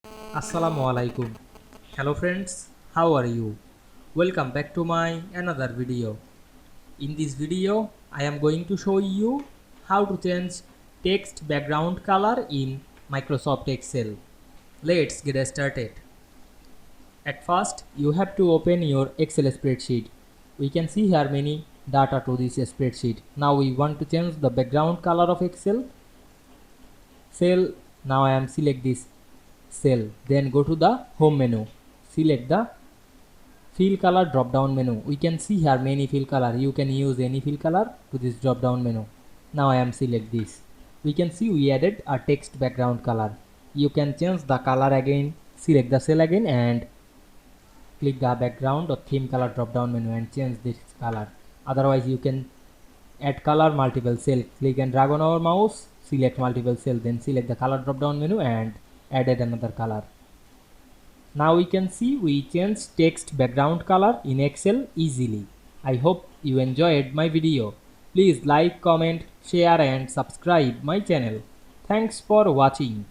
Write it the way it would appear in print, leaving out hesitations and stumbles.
Assalamu Walaikum. Hello friends, how are you? Welcome back to my another video. In this video, I am going to show you how to change text background color in Microsoft Excel. Let's get started. At first, you have to open your Excel spreadsheet. We can see here many data to this spreadsheet. Now we want to change the background color of Excel cell. Now I am select this cell, then go to the home menu, select the fill color drop down menu. We can see here many fill color. You can use any fill color to this drop down menu. Now I am select this. We can see we added a text background color. You can change the color again, select the cell again and click the background or theme color drop down menu and change this color. Otherwise you can add color multiple cell, click and drag on our mouse, select multiple cell, then select the color drop down menu and added another color. Now we can see we change text background color in Excel easily. I hope you enjoyed my video. Please like, comment, share and subscribe my channel. Thanks for watching.